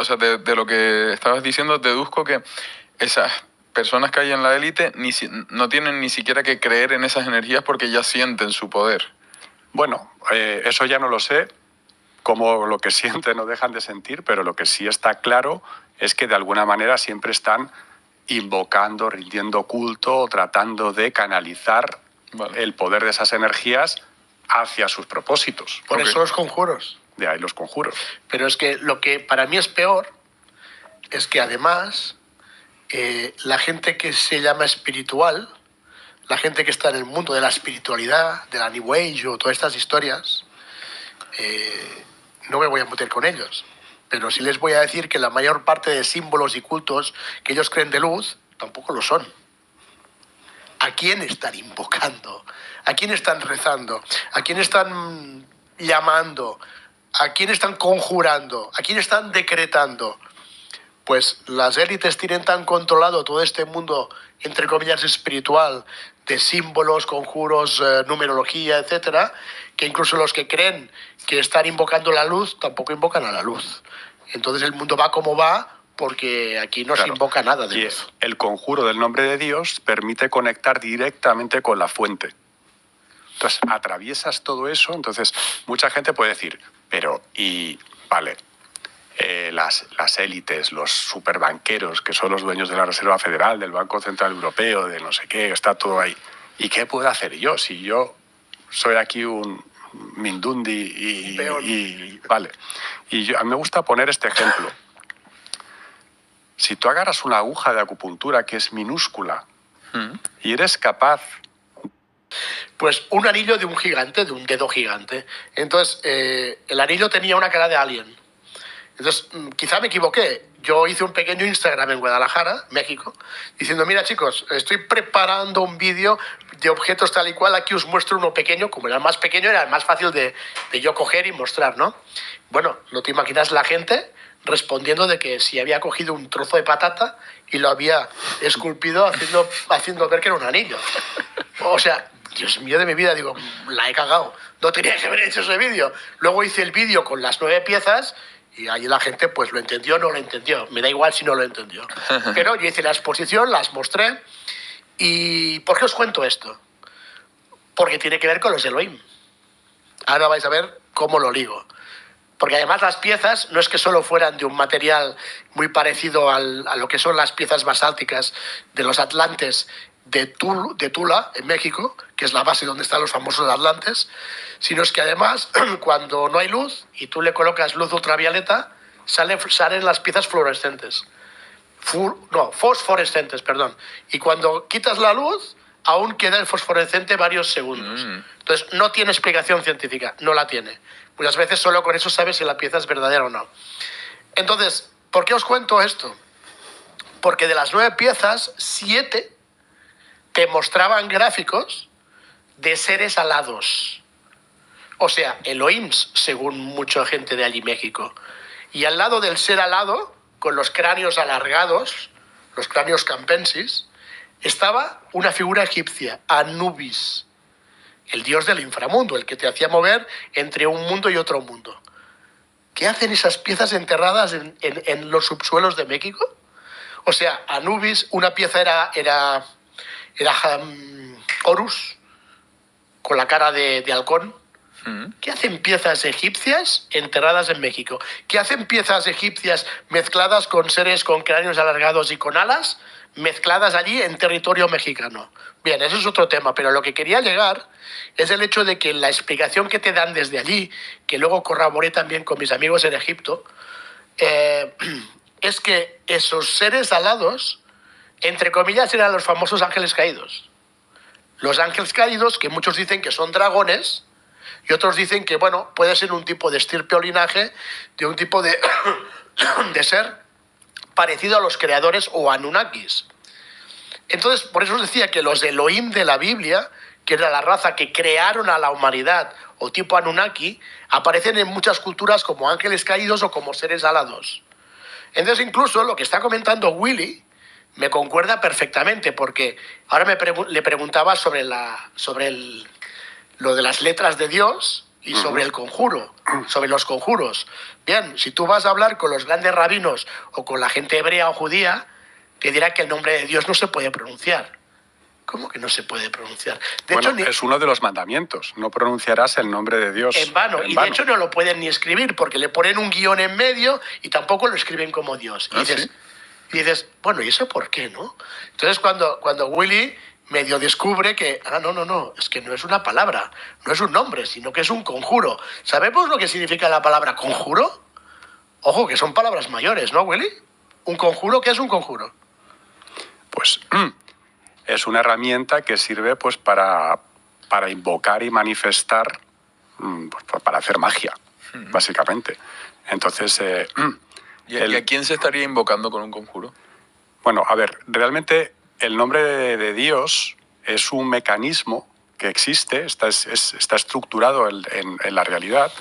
o sea, de lo que estabas diciendo, deduzco que esas personas que hay en la élite no tienen ni siquiera que creer en esas energías porque ya sienten su poder. Bueno, eso ya no lo sé, como lo que sienten o dejan de sentir, pero lo que sí está claro es que de alguna manera siempre están invocando, rindiendo culto o tratando de canalizar el poder de esas energías hacia sus propósitos. Por eso los conjuros. De ahí los conjuros. Pero es que lo que para mí es peor es que además la gente que se llama espiritual, la gente que está en el mundo de la espiritualidad, de la New Age o todas estas historias, no me voy a meter con ellos, pero sí les voy a decir que la mayor parte de símbolos y cultos que ellos creen de luz tampoco lo son. ¿A quién están invocando? ¿A quién están rezando? ¿A quién están llamando? ¿A quién están conjurando? ¿A quién están decretando? Pues las élites tienen tan controlado todo este mundo, entre comillas, espiritual, de símbolos, conjuros, numerología, etcétera, que incluso los que creen que están invocando la luz tampoco invocan a la luz. Entonces el mundo va como va porque aquí no se invoca nada de luz. El conjuro del nombre de Dios permite conectar directamente con la fuente. Entonces atraviesas todo eso, entonces mucha gente puede decir, pero vale, las élites, los superbanqueros, que son los dueños de la Reserva Federal, del Banco Central Europeo, de no sé qué, está todo ahí. ¿Y qué puedo hacer yo si yo soy aquí un mindundi vale? Y a mí me gusta poner este ejemplo. Si tú agarras una aguja de acupuntura que es minúscula y eres capaz... Pues un anillo de un gigante, de un dedo gigante. Entonces, el anillo tenía una cara de alien. Entonces, quizá me equivoqué. Yo hice un pequeño Instagram en Guadalajara, México, diciendo, mira chicos, estoy preparando un vídeo de objetos tal y cual, aquí os muestro uno pequeño, como era el más pequeño, era el más fácil de yo coger y mostrar, ¿no? Bueno, no te imaginas la gente respondiendo de que si había cogido un trozo de patata y lo había esculpido haciendo ver que era un anillo. O sea, Dios mío de mi vida, digo, la he cagado. No tenía que haber hecho ese vídeo. Luego hice el vídeo con las 9 piezas y ahí la gente pues lo entendió o no lo entendió. Me da igual si no lo entendió. Pero yo hice la exposición, las mostré. ¿Y por qué os cuento esto? Porque tiene que ver con los Elohim. Ahora vais a ver cómo lo ligo. Porque además las piezas no es que solo fueran de un material muy parecido a lo que son las piezas basálticas de los atlantes de Tula, en México, que es la base donde están los famosos atlantes, sino es que además cuando no hay luz y tú le colocas luz ultravioleta, salen las piezas fluorescentes. Fosforescentes, perdón. Y cuando quitas la luz, aún queda el fosforescente varios segundos. Entonces, no tiene explicación científica, no la tiene. Muchas veces solo con eso sabes si la pieza es verdadera o no. Entonces, ¿por qué os cuento esto? Porque de las 9 piezas, 7 te mostraban gráficos de seres alados. O sea, Elohims, según mucha gente de allí México. Y al lado del ser alado, con los cráneos alargados, los cráneos campensis, estaba una figura egipcia, Anubis, el dios del inframundo, el que te hacía mover entre un mundo y otro mundo. ¿Qué hacen esas piezas enterradas en los subsuelos de México? O sea, Anubis, una pieza era Horus, con la cara de halcón. ¿Qué hacen piezas egipcias enterradas en México? ¿Qué hacen piezas egipcias mezcladas con seres con cráneos alargados y con alas, mezcladas allí en territorio mexicano? Bien, eso es otro tema, pero lo que quería llegar es el hecho de que la explicación que te dan desde allí, que luego corroboré también con mis amigos en Egipto, es que esos seres alados, entre comillas, eran los famosos ángeles caídos. Los ángeles caídos, que muchos dicen que son dragones, y otros dicen que, bueno, puede ser un tipo de estirpe o linaje de un tipo de ser parecido a los creadores o Anunnakis. Entonces, por eso os decía que los Elohim de la Biblia, que era la raza que crearon a la humanidad, o tipo Anunnaki, aparecen en muchas culturas como ángeles caídos o como seres alados. Entonces, incluso lo que está comentando Willy me concuerda perfectamente, porque ahora le preguntaba sobre lo de las letras de Dios, y sobre el conjuro, sobre los conjuros. Bien, si tú vas a hablar con los grandes rabinos o con la gente hebrea o judía, te dirá que el nombre de Dios no se puede pronunciar. ¿Cómo que no se puede pronunciar? De Bueno, hecho, es uno de los mandamientos. No pronunciarás el nombre de Dios en vano. Y de hecho no lo pueden ni escribir porque le ponen un guión en medio y tampoco lo escriben como Dios. Y dices, ¿sí? y dices, bueno, ¿y eso por qué, no? Entonces cuando Willy medio descubre que, no, es que no es una palabra, no es un nombre, sino que es un conjuro. ¿Sabemos lo que significa la palabra conjuro? Ojo, que son palabras mayores, ¿no, Willy? ¿Un conjuro? ¿Qué es un conjuro? Pues es una herramienta que sirve pues para invocar y manifestar, pues, para hacer magia, básicamente. Entonces, ¿Y a quién se estaría invocando con un conjuro? bueno, a ver, realmente el nombre de Dios es un mecanismo que existe, está estructurado en la realidad,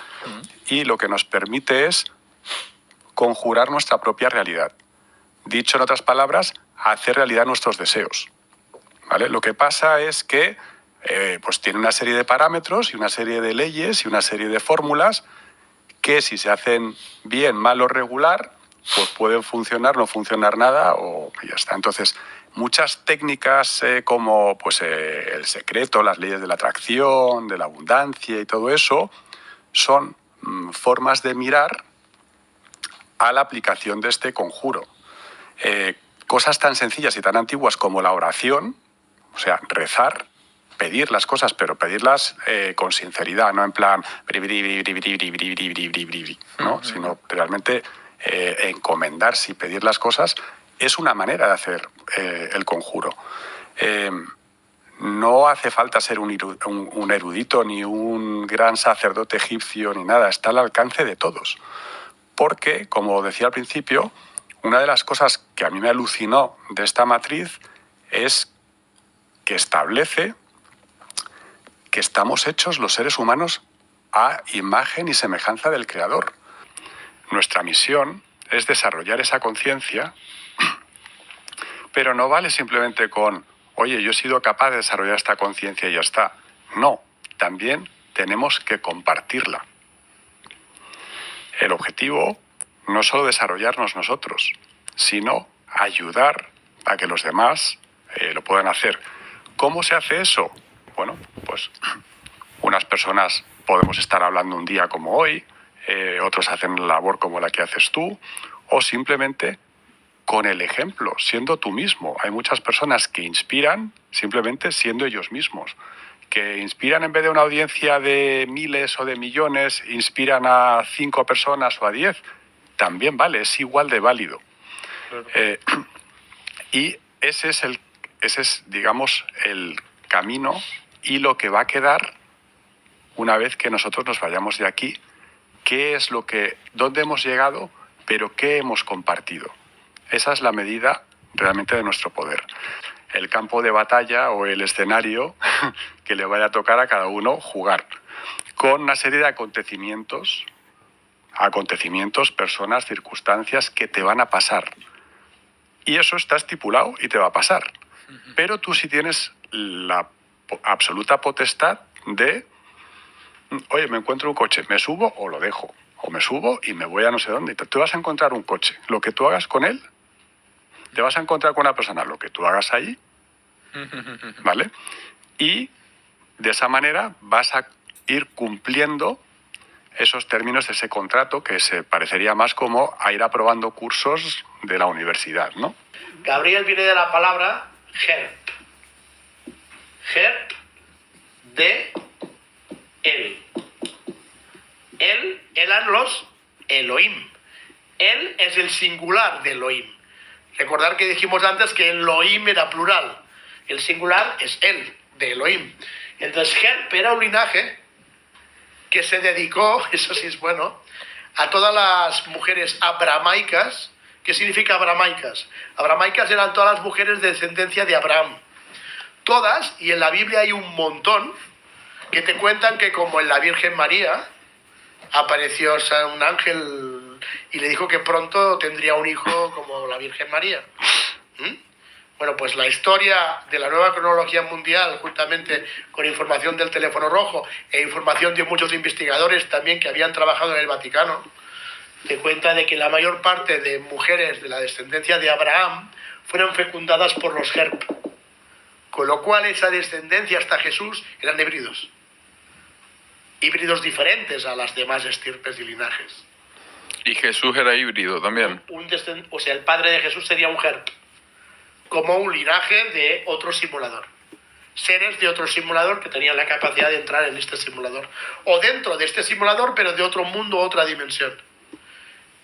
y lo que nos permite es conjurar nuestra propia realidad. Dicho en otras palabras, hacer realidad nuestros deseos. ¿Vale? Lo que pasa es que pues tiene una serie de parámetros y una serie de leyes y una serie de fórmulas que, si se hacen bien, mal o regular, pues pueden funcionar, no funcionar nada o ya está. Entonces, muchas técnicas como pues, el secreto, las leyes de la atracción, de la abundancia y todo eso, son formas de mirar a la aplicación de este conjuro. Cosas tan sencillas y tan antiguas como la oración, o sea, rezar, pedir las cosas, pero pedirlas con sinceridad, no en plan ¿no? Sino realmente encomendarse y pedir las cosas, es una manera de hacer el conjuro. No hace falta ser un erudito ni un gran sacerdote egipcio ni nada, está al alcance de todos. Porque, como decía al principio, una de las cosas que a mí me alucinó de esta matriz es que establece que estamos hechos los seres humanos a imagen y semejanza del Creador. Nuestra misión es desarrollar esa conciencia, pero no vale simplemente con, oye, yo he sido capaz de desarrollar esta conciencia y ya está. No, también tenemos que compartirla. El objetivo no es solo desarrollarnos nosotros, sino ayudar a que los demás lo puedan hacer. ¿Cómo se hace eso? Bueno, pues unas personas podemos estar hablando un día como hoy, otros hacen la labor como la que haces tú, o simplemente con el ejemplo, siendo tú mismo. Hay muchas personas que inspiran simplemente siendo ellos mismos, que inspiran en vez de una audiencia de miles o de millones, inspiran a 5 personas o a 10, también vale, es igual de válido. Claro. Y ese es, digamos, el camino y lo que va a quedar una vez que nosotros nos vayamos de aquí. ¿Qué es dónde hemos llegado, pero qué hemos compartido? Esa es la medida realmente de nuestro poder. El campo de batalla o el escenario que le vaya a tocar a cada uno jugar, con una serie de acontecimientos, personas, circunstancias que te van a pasar. Y eso está estipulado y te va a pasar. Pero tú sí tienes la absoluta potestad de, oye, me encuentro un coche, ¿me subo o lo dejo? O me subo y me voy a no sé dónde. Tú vas a encontrar un coche. Lo que tú hagas con él, te vas a encontrar con una persona. Lo que tú hagas ahí, ¿vale? Y de esa manera vas a ir cumpliendo esos términos de ese contrato que se parecería más como a ir aprobando cursos de la universidad, ¿no? Gabriel viene de la palabra herp. Herp de él. Él eran los Elohim. Él es el singular de Elohim. Recordar que dijimos antes que Elohim era plural. El singular es él, de Elohim. Entonces Herp era un linaje que se dedicó, eso sí es bueno, a todas las mujeres abramaicas. ¿Qué significa abramaicas? Abramaicas eran todas las mujeres de descendencia de Abraham. Todas, y en la Biblia hay un montón, que te cuentan que como en la Virgen María apareció un ángel y le dijo que pronto tendría un hijo como la Virgen María. Bueno, pues la historia de la nueva cronología mundial, juntamente con información del teléfono rojo e información de muchos investigadores también que habían trabajado en el Vaticano, te cuenta de que la mayor parte de mujeres de la descendencia de Abraham fueron fecundadas por los Herp, con lo cual esa descendencia hasta Jesús eran híbridos. Híbridos diferentes a las demás estirpes y linajes. Y Jesús era híbrido también. O sea, el padre de Jesús sería un Herp, como un linaje de otro simulador. Seres de otro simulador que tenían la capacidad de entrar en este simulador. O dentro de este simulador, pero de otro mundo, otra dimensión.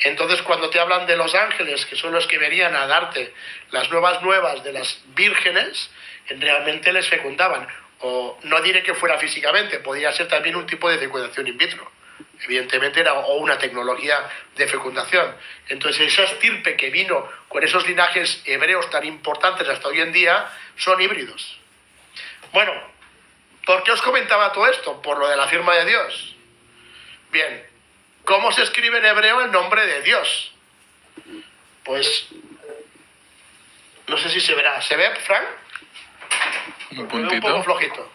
Entonces, cuando te hablan de los ángeles, que son los que venían a darte las nuevas de las vírgenes, realmente les fecundaban. O no diré que fuera físicamente, podría ser también un tipo de fecundación in vitro. Evidentemente era o una tecnología de fecundación. Entonces esa estirpe que vino con esos linajes hebreos tan importantes hasta hoy en día son híbridos. Bueno, ¿por qué os comentaba todo esto? Por lo de la firma de Dios. Bien, ¿cómo se escribe en hebreo el nombre de Dios? Pues no sé si se verá. ¿Se ve, Frank? Un Un puntito. poco flojito.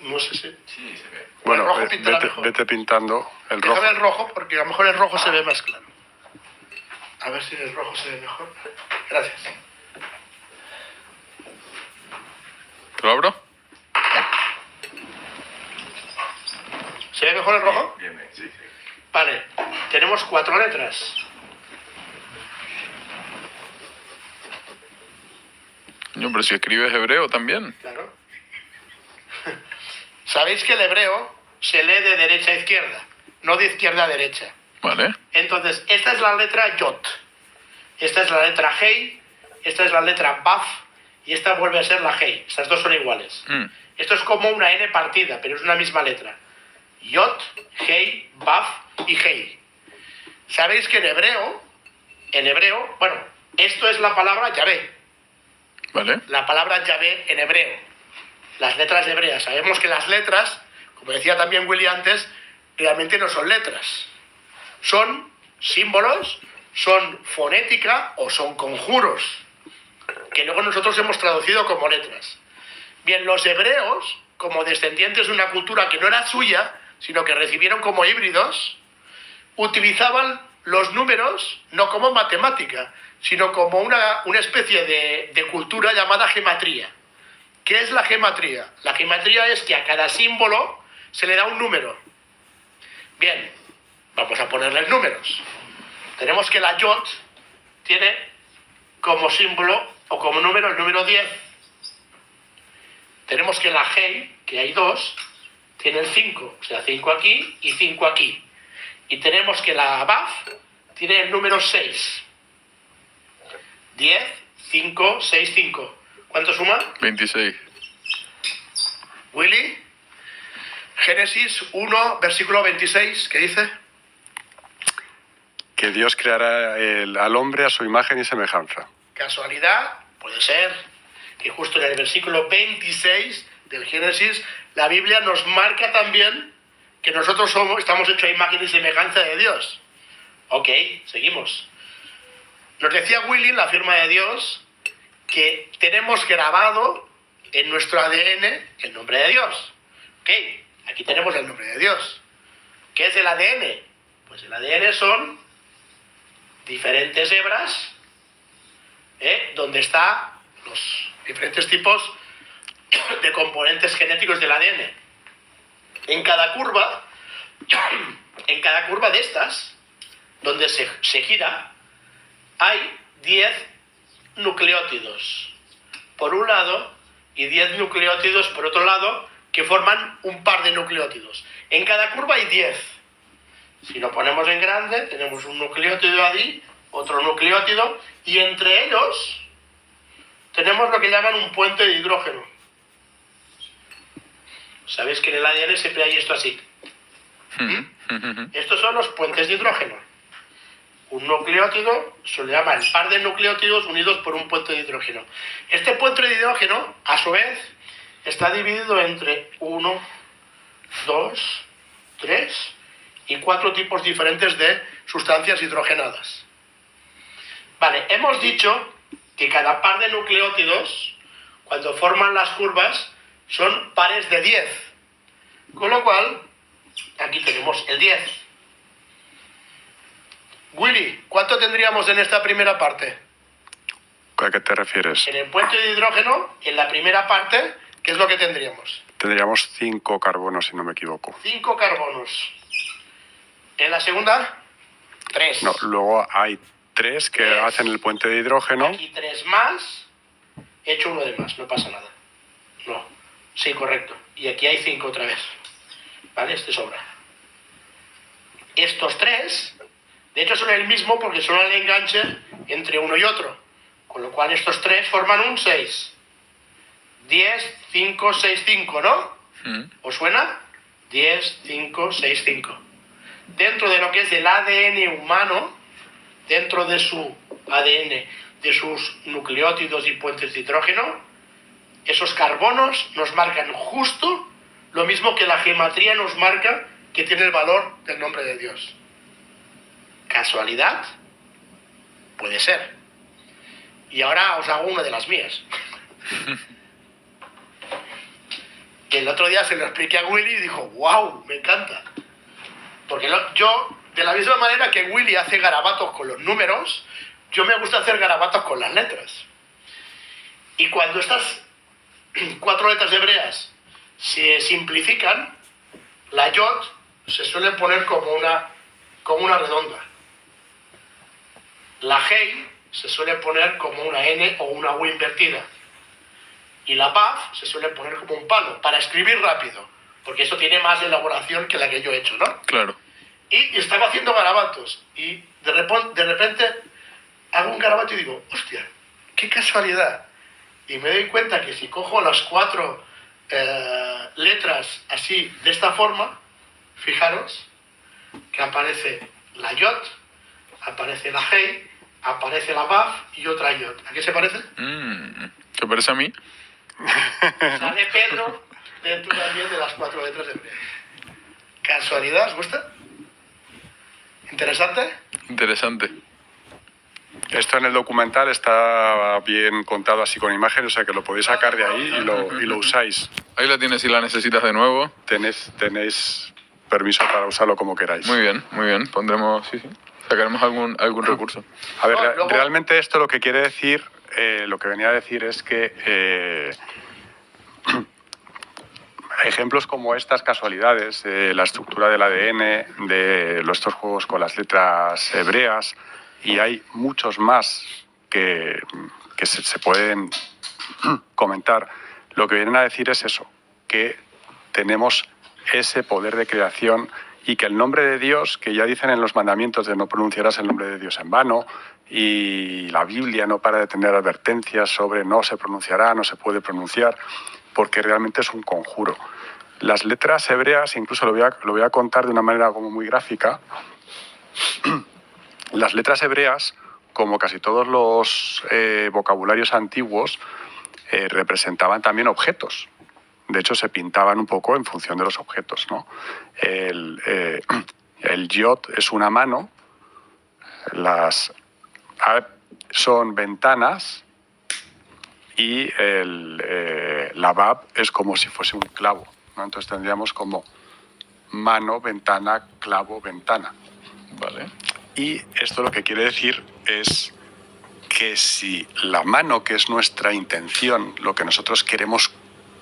No sé si... Sí, se ve. El rojo Bueno, pintará mejor. vete pintando el rojo. Déjame el rojo, porque a lo mejor el rojo se ve más claro. A ver si el rojo se ve mejor. Gracias. ¿Te lo abro? ¿Se ve mejor el rojo? Bien, sí. Vale. Tenemos 4 letras. No, pero si escribes hebreo también. Claro. Sabéis que el hebreo se lee de derecha a izquierda, no de izquierda a derecha. Vale. Entonces, esta es la letra Yot. Esta es la letra Hei. Esta es la letra Baf. Y esta vuelve a ser la Hei. Estas dos son iguales. Esto es como una N partida, pero es una misma letra. Yot, Hei, Baf y Hei. Sabéis que en hebreo, bueno, esto es la palabra Yahvé. Vale. La palabra Yahvé en hebreo. Las letras hebreas. Sabemos que las letras, como decía también Willy antes, realmente no son letras. Son símbolos, son fonética o son conjuros, que luego nosotros hemos traducido como letras. Bien, los hebreos, como descendientes de una cultura que no era suya, sino que recibieron como híbridos, utilizaban los números no como matemática, sino como una especie de cultura llamada gematría. ¿Qué es la gematría? La gematría es que a cada símbolo se le da un número. Bien, vamos a ponerles números. Tenemos que la Yot tiene como símbolo o como número el número 10. Tenemos que la Hei, que hay 2, tiene el 5, o sea, 5 aquí y 5 aquí. Y tenemos que la Baf tiene el número 6. 10, 5, 6, 5. ¿Cuánto suma? 26. Willy, Génesis 1, versículo 26, ¿qué dice? Que Dios creará al hombre a su imagen y semejanza. Casualidad, puede ser que justo en el versículo 26 del Génesis la Biblia nos marca también que nosotros estamos hechos a imagen y semejanza de Dios. Ok, seguimos. Nos decía Willy, la firma de Dios, que tenemos grabado en nuestro ADN el nombre de Dios. Ok, aquí tenemos el nombre de Dios. ¿Qué es el ADN? Pues el ADN son diferentes hebras, donde están los diferentes tipos de componentes genéticos del ADN. En cada curva de estas, donde se gira, hay 10 nucleótidos por un lado y 10 nucleótidos por otro lado, que forman un par de nucleótidos. En cada curva hay 10. Si lo ponemos en grande, tenemos un nucleótido allí, otro nucleótido, y entre ellos tenemos lo que llaman un puente de hidrógeno. Sabéis que en el ADN siempre hay esto así. Estos son los puentes de hidrógeno. Un nucleótido se le llama el par de nucleótidos unidos por un puente de hidrógeno. Este puente de hidrógeno, a su vez, está dividido entre 1, 2, 3 y 4 tipos diferentes de sustancias hidrogenadas. Vale, hemos dicho que cada par de nucleótidos, cuando forman las curvas, son pares de 10. Con lo cual, aquí tenemos el 10. Willy, ¿cuánto tendríamos en esta primera parte? ¿A qué te refieres? En el puente de hidrógeno, en la primera parte, ¿qué es lo que tendríamos? Tendríamos 5 carbonos, si no me equivoco. 5 carbonos. En la segunda, 3. No, luego hay 3 que Tres. hacen el puente de hidrógeno. Aquí 3 más. He hecho uno de más, no pasa nada. No. Sí, correcto. Y aquí hay 5 otra vez. ¿Vale? Este sobra. Estos 3, de hecho son el mismo porque son el enganche entre uno y otro. Con lo cual estos 3 forman un 6. 10, 5, 6, 5, ¿no? ¿Os suena? 10, 5, 6, 5. Dentro de lo que es el ADN humano, dentro de su ADN, de sus nucleótidos y puentes de hidrógeno, esos carbonos nos marcan justo lo mismo que la geometría nos marca que tiene el valor del nombre de Dios. ¿Casualidad? Puede ser. Y ahora os hago una de las mías. El otro día se lo expliqué a Willy y dijo, wow, me encanta. Porque yo, de la misma manera que Willy hace garabatos con los números, yo me gusta hacer garabatos con las letras. Y cuando estas 4 letras hebreas se simplifican, la yod se suele poner como una redonda. La hei se suele poner como una N o una U invertida. Y la Vav se suele poner como un palo, para escribir rápido, porque eso tiene más elaboración que la que yo he hecho, ¿no? Claro. Y estaba haciendo garabatos, y de repente hago un garabato y digo, hostia, qué casualidad. Y me doy cuenta que si cojo las 4 letras así, de esta forma, fijaros, que aparece la yod, aparece la hei, aparece la Vav y otra yod. ¿A qué se parece? ¿Te parece a mí? Sale Pedro dentro también de las 4 letras hebreas. ¿Casualidad? ¿Os gusta? ¿Interesante? Interesante. Esto en el documental está bien contado así con imágenes, o sea que lo podéis sacar de ahí y lo usáis. Ahí la tienes si la necesitas de nuevo. Tenéis permiso para usarlo como queráis. Muy bien, muy bien. Pondremos, sí. Sacaremos algún recurso. A ver, Luego- realmente esto lo que quiere decir, lo que venía a decir es que ejemplos como estas casualidades, la estructura del ADN, de estos juegos con las letras hebreas, y hay muchos más que se pueden comentar, lo que vienen a decir es eso, que tenemos ese poder de creación y que el nombre de Dios, que ya dicen en los mandamientos de no pronunciarás el nombre de Dios en vano, y la Biblia no para de tener advertencias sobre no se pronunciará, no se puede pronunciar, porque realmente es un conjuro. Las letras hebreas, incluso lo voy a contar de una manera como muy gráfica, las letras hebreas, como casi todos los vocabularios antiguos, representaban también objetos. De hecho, se pintaban un poco en función de los objetos, ¿no? El yod es una mano, las ab son ventanas y la vav es como si fuese un clavo, ¿no? Entonces tendríamos como mano, ventana, clavo, ventana. Vale. Y esto lo que quiere decir es que si la mano, que es nuestra intención, lo que nosotros queremos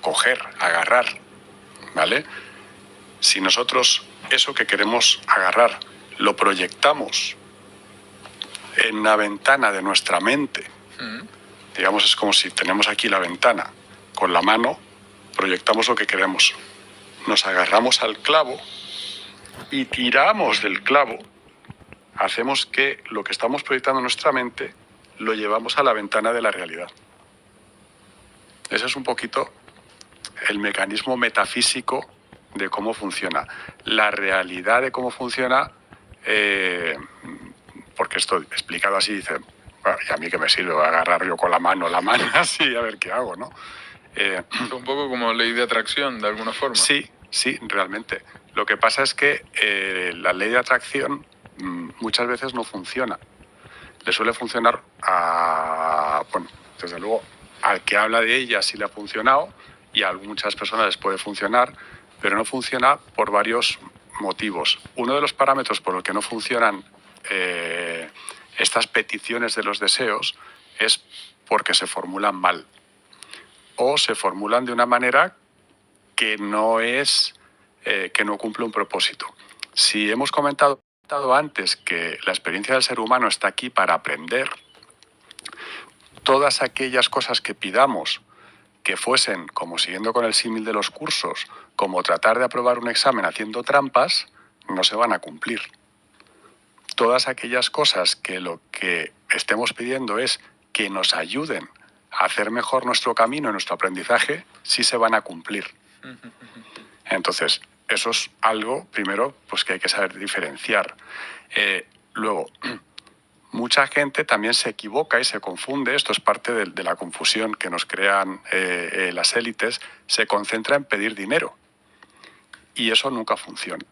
coger, agarrar, ¿vale? Si nosotros eso que queremos agarrar lo proyectamos en una ventana de nuestra mente, digamos, es como si tenemos aquí la ventana, con la mano proyectamos lo que queremos, nos agarramos al clavo y tiramos del clavo, hacemos que lo que estamos proyectando en nuestra mente lo llevamos a la ventana de la realidad. Ese es un poquito el mecanismo metafísico de cómo funciona. La realidad de cómo funciona, porque esto explicado así, dice, bueno, ¿y a mí qué me sirve? Voy a agarrar yo con la mano así, a ver qué hago, ¿no? Es un poco como ley de atracción, de alguna forma. Sí, realmente. Lo que pasa es que la ley de atracción muchas veces no funciona. le suele funcionar bueno, desde luego, al que habla de ella sí le ha funcionado y a muchas personas les puede funcionar, pero no funciona por varios motivos. Uno de los parámetros por los que no funcionan estas peticiones de los deseos es porque se formulan mal o se formulan de una manera que no cumple un propósito. Si hemos comentado antes que la experiencia del ser humano está aquí para aprender, todas aquellas cosas que pidamos que fuesen, como siguiendo con el símil de los cursos, como tratar de aprobar un examen haciendo trampas, no se van a cumplir. Todas aquellas cosas que lo que estemos pidiendo es que nos ayuden a hacer mejor nuestro camino, nuestro aprendizaje, sí se van a cumplir. Entonces, eso es algo, primero, pues que hay que saber diferenciar. Luego, mucha gente también se equivoca y se confunde, esto es parte de la confusión que nos crean las élites, se concentra en pedir dinero. Y eso nunca funciona.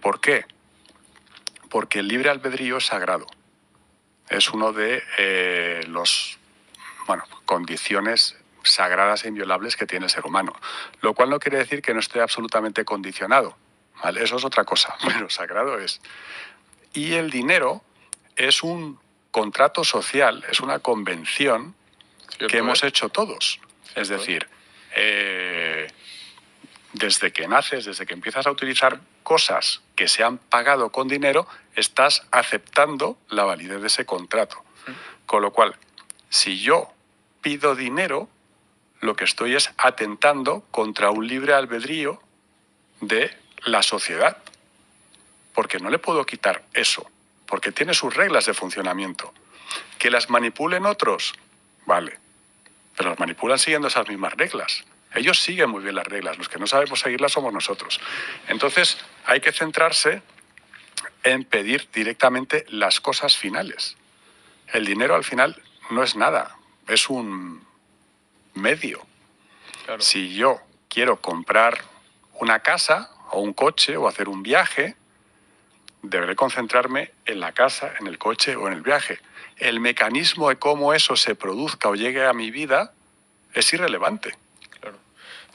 ¿Por qué? Porque el libre albedrío es sagrado. Es uno de las condiciones sagradas e inviolables que tiene el ser humano. Lo cual no quiere decir que no esté absolutamente condicionado, ¿vale? Eso es otra cosa, pero sagrado es. Y el dinero es un contrato social, es una convención que hemos hecho todos. Es decir, desde que naces, desde que empiezas a utilizar cosas que se han pagado con dinero, estás aceptando la validez de ese contrato. Con lo cual, si yo pido dinero, lo que estoy es atentando contra un libre albedrío de la sociedad. Porque no le puedo quitar eso, porque tiene sus reglas de funcionamiento. ¿Que las manipulen otros? Vale, pero las manipulan siguiendo esas mismas reglas. Ellos siguen muy bien las reglas, los que no sabemos seguirlas somos nosotros. Entonces, hay que centrarse en pedir directamente las cosas finales. El dinero al final no es nada, es un medio. Claro. Si yo quiero comprar una casa o un coche o hacer un viaje, deberé concentrarme en la casa, en el coche o en el viaje. El mecanismo de cómo eso se produzca o llegue a mi vida es irrelevante. Claro.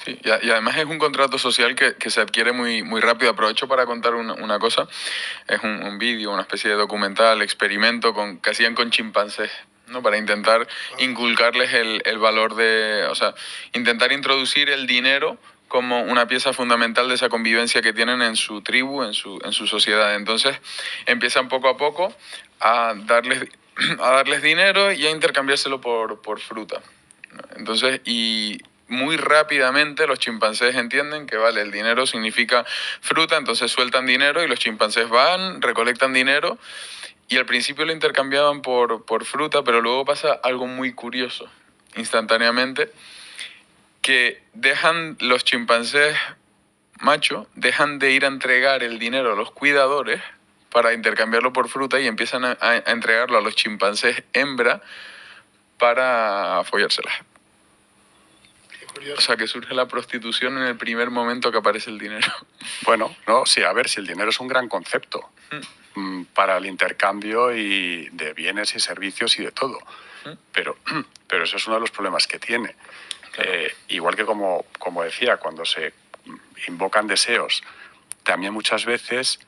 Sí, y además es un contrato social que se adquiere muy rápido. Aprovecho para contar una cosa. Es un vídeo, una especie de documental, experimento que hacían con chimpancés, ¿no? Para intentar inculcarles el valor o sea, intentar introducir el dinero como una pieza fundamental de esa convivencia que tienen en su tribu, en su sociedad. Entonces empiezan poco a poco a darles dinero y a intercambiárselo por fruta. Entonces, y muy rápidamente los chimpancés entienden que vale, el dinero significa fruta, entonces sueltan dinero y los chimpancés van, recolectan dinero y al principio lo intercambiaban por fruta, pero luego pasa algo muy curioso, instantáneamente, que los chimpancés macho dejan de ir a entregar el dinero a los cuidadores para intercambiarlo por fruta y empiezan a entregarlo a los chimpancés hembra para follárselas. O sea, que surge la prostitución en el primer momento que aparece el dinero. Bueno, no, sí, a ver, si el dinero es un gran concepto para el intercambio y de bienes y servicios y de todo. Pero eso es uno de los problemas que tiene. Claro. Igual que como decía, cuando se invocan deseos, también muchas veces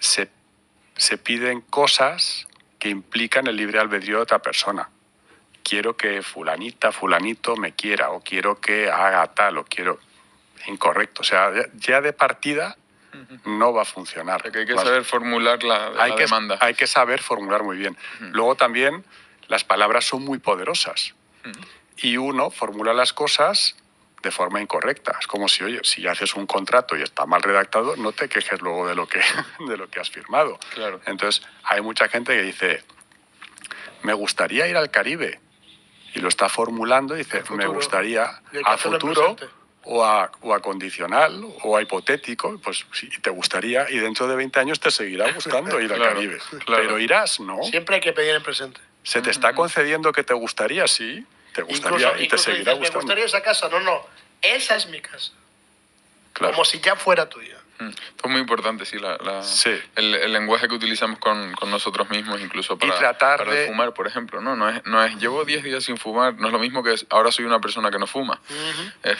se piden cosas que implican el libre albedrío de otra persona. Quiero que fulanito me quiera, o quiero que haga tal, o quiero... Incorrecto. O sea, ya de partida no va a funcionar. Porque hay que saber formular la demanda. Hay que saber formular muy bien. Luego también las palabras son muy poderosas. Y uno formula las cosas de forma incorrecta. Es como si, oye, si haces un contrato y está mal redactado, no te quejes luego de lo que has firmado. Claro. Entonces, hay mucha gente que dice, me gustaría ir al Caribe. Y lo está formulando y dice, me gustaría a futuro o a condicional o a hipotético, pues sí, te gustaría y dentro de 20 años te seguirá gustando ir al Caribe. Claro. Pero irás, ¿no? Siempre hay que pedir en presente. Se te está concediendo que te gustaría, sí, te gustaría y te seguirá gustando. Me gustaría esa casa, no, esa es mi casa. Claro. Como si ya fuera tuya. Esto es muy importante, sí, Sí. el lenguaje que utilizamos con nosotros mismos, incluso Y tratar para el de... fumar, por ejemplo, ¿no? No es llevo 10 días sin fumar, no es lo mismo que ahora soy una persona que no fuma. Es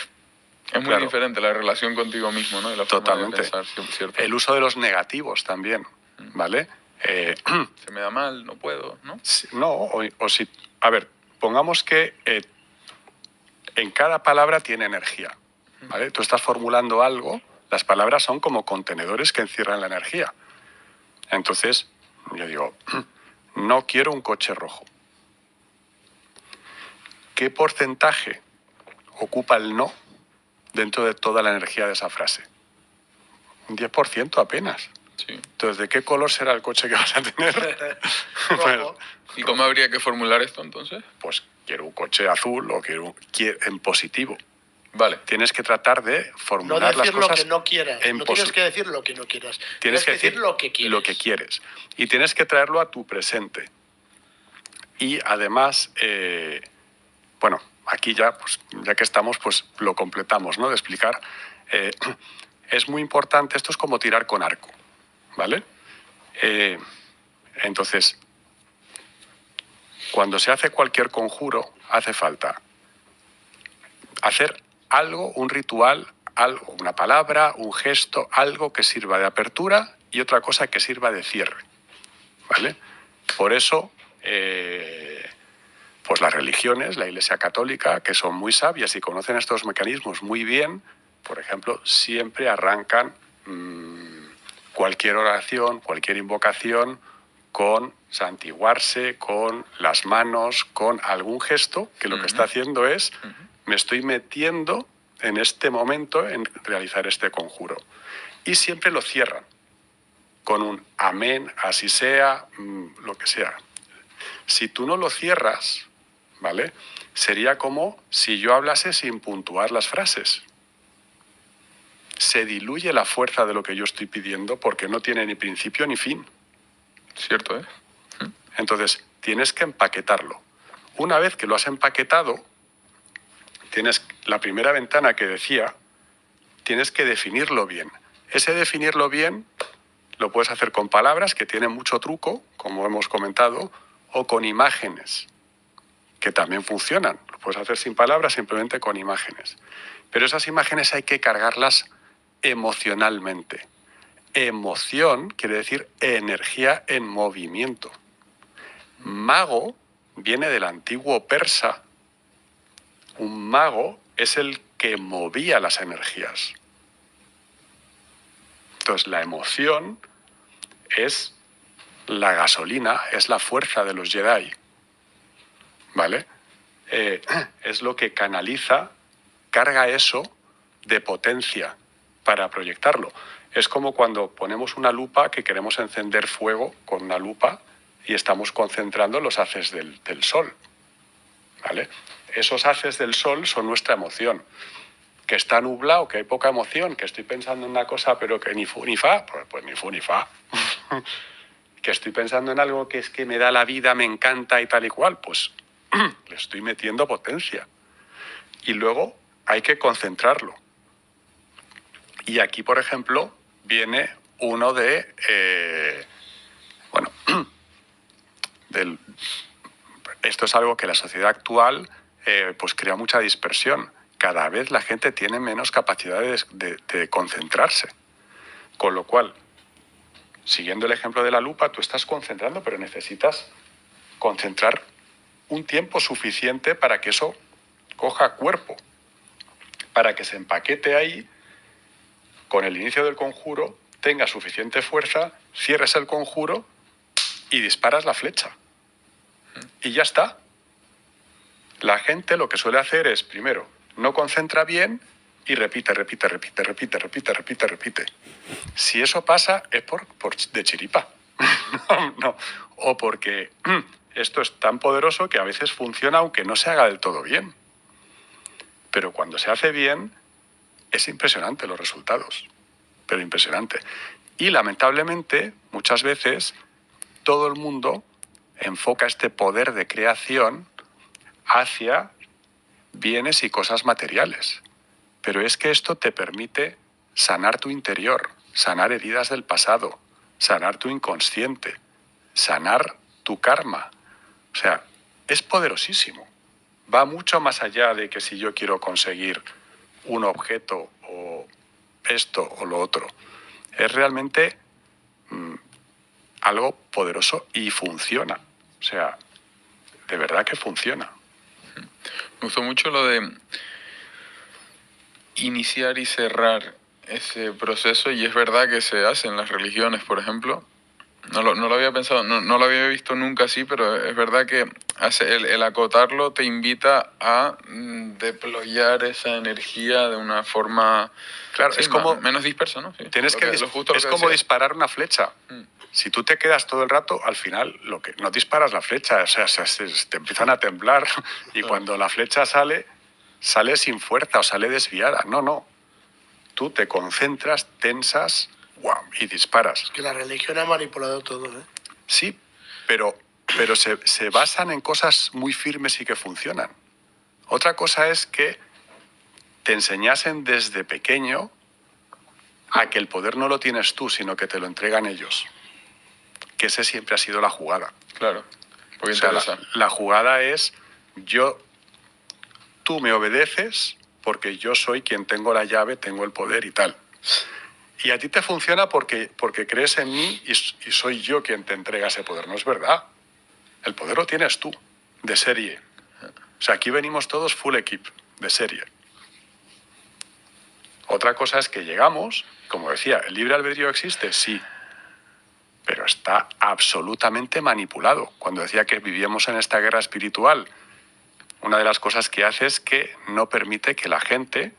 muy Claro. diferente la relación contigo mismo, ¿no? Y la forma de Totalmente. pensar, ¿cierto? El uso de los negativos también, ¿vale? Se me da mal, no puedo, ¿no? No, o si... A ver, pongamos que en cada palabra tiene energía, ¿vale? Tú estás formulando algo, las palabras son como contenedores que encierran la energía. Entonces, yo digo, no quiero un coche rojo. ¿Qué porcentaje ocupa el no dentro de toda la energía de esa frase? Un 10% apenas. Sí. Entonces, ¿de qué color será el coche que vas a tener? Rojo. ¿Y cómo habría que formular esto entonces? Pues quiero un coche azul o en positivo. Vale. Tienes que tratar de No formular las decir cosas lo que no quieras. en No tienes que decir lo que no quieras. Tienes que decir lo que quieres. Lo que quieres. Y tienes que traerlo a tu presente. Y además, bueno, aquí ya, pues, ya que estamos, pues lo completamos, ¿no? De explicar. Es muy importante, esto es como tirar con arco, ¿vale? Entonces, cuando se hace cualquier conjuro, hace falta hacer algo, un ritual, algo, una palabra, un gesto, algo que sirva de apertura y otra cosa que sirva de cierre, ¿vale? Por eso, pues las religiones, la Iglesia Católica, que son muy sabias y conocen estos mecanismos muy bien, por ejemplo, siempre arrancan cualquier oración, cualquier invocación con santiguarse, con las manos, con algún gesto que lo que está haciendo es me estoy metiendo en este momento en realizar este conjuro. Y siempre lo cierran con un amén, así sea, lo que sea. Si tú no lo cierras, ¿vale? Sería como si yo hablase sin puntuar las frases. Se diluye la fuerza de lo que yo estoy pidiendo porque no tiene ni principio ni fin. Cierto, ¿eh? Entonces, tienes que empaquetarlo. Una vez que lo has empaquetado, tienes la primera ventana que decía, tienes que definirlo bien. Ese definirlo bien lo puedes hacer con palabras que tienen mucho truco, como hemos comentado, o con imágenes, que también funcionan. Lo puedes hacer sin palabras, simplemente con imágenes. Pero esas imágenes hay que cargarlas emocionalmente. Emoción quiere decir energía en movimiento. Mago viene del antiguo persa. Un mago es el que movía las energías. Entonces, la emoción es la gasolina, es la fuerza de los Jedi, ¿vale? Es lo que canaliza, carga eso de potencia para proyectarlo. Es como cuando ponemos una lupa que queremos encender fuego con una lupa y estamos concentrando los haces del sol, ¿vale? Esos haces del sol son nuestra emoción. Que está nublado, que hay poca emoción, que estoy pensando en una cosa pero que ni fu ni fa, pues ni fu ni fa. Que estoy pensando en algo que es que me da la vida, me encanta y tal y cual, pues le estoy metiendo potencia. Y luego hay que concentrarlo. Y aquí, por ejemplo, viene uno de, esto es algo que la sociedad actual pues crea mucha dispersión. Cada vez la gente tiene menos capacidades de concentrarse. Con lo cual, siguiendo el ejemplo de la lupa, tú estás concentrando, pero necesitas concentrar un tiempo suficiente para que eso coja cuerpo, para que se empaquete ahí, con el inicio del conjuro, tenga suficiente fuerza, cierres el conjuro y disparas la flecha. Y ya está. La gente lo que suele hacer es, primero, no concentra bien y repite. Si eso pasa es por de chiripa. No. O porque esto es tan poderoso que a veces funciona aunque no se haga del todo bien. Pero cuando se hace bien, es impresionante los resultados. Pero impresionante. Y lamentablemente, muchas veces, todo el mundo enfoca este poder de creación hacia bienes y cosas materiales. Pero es que esto te permite sanar tu interior, sanar heridas del pasado, sanar tu inconsciente, sanar tu karma. O sea, es poderosísimo. Va mucho más allá de que si yo quiero conseguir un objeto o esto o lo otro. Es realmente algo poderoso y funciona. O sea, de verdad que funciona. Me gustó mucho lo de iniciar y cerrar ese proceso, y es verdad que se hace en las religiones, por ejemplo. No lo había pensado, no lo había visto nunca así, pero es verdad que el acotarlo te invita a deployar esa energía de una forma, Claro, sí, es como menos dispersa, ¿no? Sí, tienes que es como disparar una flecha. Si tú te quedas todo el rato, al final no disparas la flecha, o sea, te empiezan a temblar y cuando la flecha sale sin fuerza o sale desviada. No. Tú te concentras, tensas, ¡guau!, y disparas. Que la religión ha manipulado todo, ¿eh? Sí, pero se basan en cosas muy firmes y que funcionan. Otra cosa es que te enseñasen desde pequeño a que el poder no lo tienes tú, sino que te lo entregan ellos. Que ese siempre ha sido la jugada. Claro, porque O sea, interesa. la jugada es tú me obedeces porque yo soy quien tengo la llave, tengo el poder y tal. Y a ti te funciona porque crees en mí y soy yo quien te entrega ese poder. No es verdad. El poder lo tienes tú, de serie. O sea, aquí venimos todos full equip, de serie. Otra cosa es que llegamos, como decía, ¿el libre albedrío existe? Sí. Pero está absolutamente manipulado. Cuando decía que vivíamos en esta guerra espiritual, una de las cosas que hace es que no permite que la gente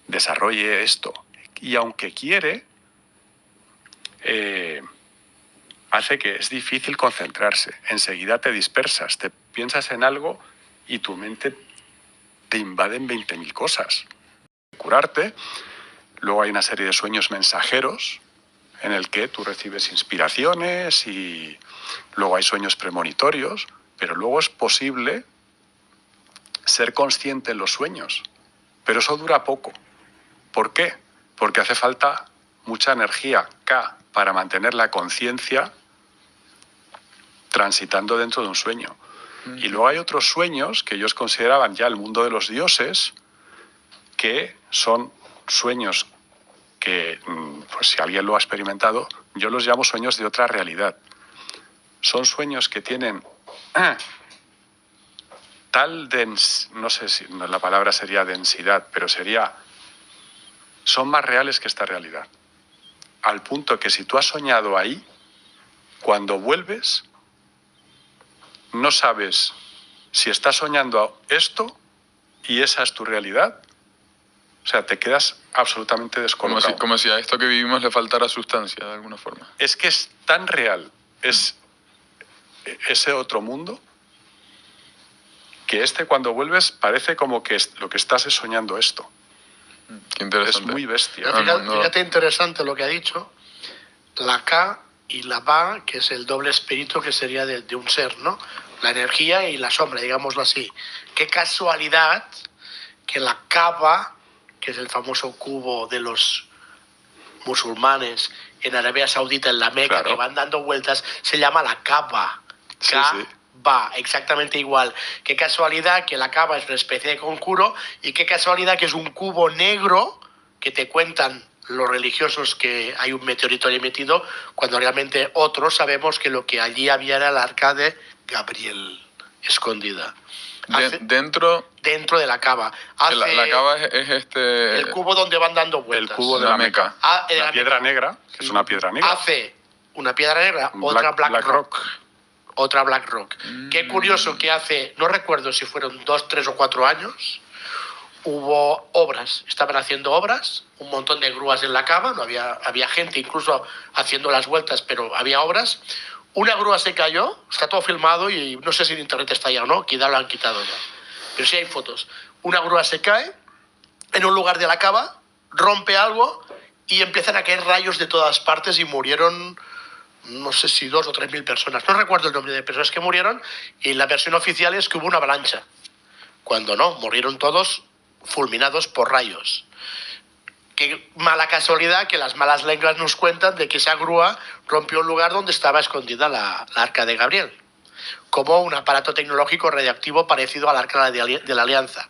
desarrolle esto. Y aunque quiere, hace que es difícil concentrarse. Enseguida te dispersas, te piensas en algo y tu mente te invaden 20.000 cosas. Curarte. Luego hay una serie de sueños mensajeros en el que tú recibes inspiraciones y luego hay sueños premonitorios, pero luego es posible ser consciente en los sueños. Pero eso dura poco. ¿Por qué? Porque hace falta mucha energía K para mantener la conciencia transitando dentro de un sueño. Y luego hay otros sueños que ellos consideraban ya el mundo de los dioses, que son sueños que, pues si alguien lo ha experimentado, yo los llamo sueños de otra realidad. Son sueños que tienen no sé si la palabra sería densidad, pero son más reales que esta realidad. Al punto que si tú has soñado ahí, cuando vuelves, no sabes si estás soñando esto y esa es tu realidad. O sea, te quedas absolutamente descolocado. Como si a esto que vivimos le faltara sustancia, de alguna forma. Es que es tan real, es ese otro mundo, que cuando vuelves parece como que lo que estás es soñando esto. Qué interesante. Es muy bestia. Fíjate interesante lo que ha dicho. La K y la Ba, que es el doble espíritu que sería de un ser, ¿no? La energía y la sombra, digámoslo así. Qué casualidad que la Kaaba, que es el famoso cubo de los musulmanes en Arabia Saudita, en la Meca, claro, que van dando vueltas, se llama la Kaaba. Sí. Va, exactamente igual. Qué casualidad que la Kaaba es una especie de conjuro y qué casualidad que es un cubo negro que te cuentan los religiosos que hay un meteorito ahí metido, cuando realmente otros sabemos que lo que allí había era el arca de Gabriel escondida. Dentro de la Kaaba. La Kaaba es el cubo donde van dando vueltas. El cubo de la Meca. La piedra negra, que es una piedra negra. Hace una piedra negra, otra Black Rock. Otra Black Rock. Qué curioso que hace, no recuerdo si fueron 2, 3 o 4 años, hubo obras, estaban haciendo obras, un montón de grúas en la Kaaba, no había gente incluso haciendo las vueltas, pero había obras. Una grúa se cayó, está todo filmado y no sé si en internet está ya o no, quizá lo han quitado ya, pero sí hay fotos. Una grúa se cae en un lugar de la Kaaba, rompe algo y empiezan a caer rayos de todas partes y murieron, no sé si 2 o 3 mil personas. No recuerdo el nombre de personas que murieron y la versión oficial es que hubo una avalancha. Cuando no, murieron todos fulminados por rayos. Qué mala casualidad que las malas lenguas nos cuentan de que esa grúa rompió un lugar donde estaba escondida la Arca de Gabriel, como un aparato tecnológico radiactivo parecido al Arca de la Alianza.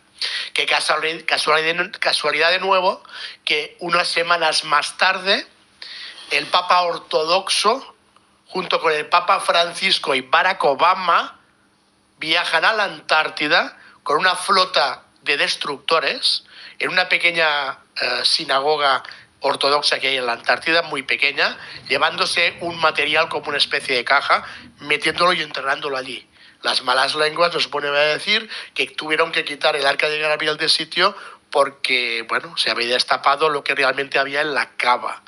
Qué casualidad de nuevo que unas semanas más tarde el Papa ortodoxo, junto con el Papa Francisco y Barack Obama, viajan a la Antártida con una flota de destructores en una pequeña sinagoga ortodoxa que hay en la Antártida, muy pequeña, llevándose un material como una especie de caja, metiéndolo y enterrándolo allí. Las malas lenguas nos ponen a decir que tuvieron que quitar el Arca de Gabriel del sitio porque, bueno, se había destapado lo que realmente había en la cava.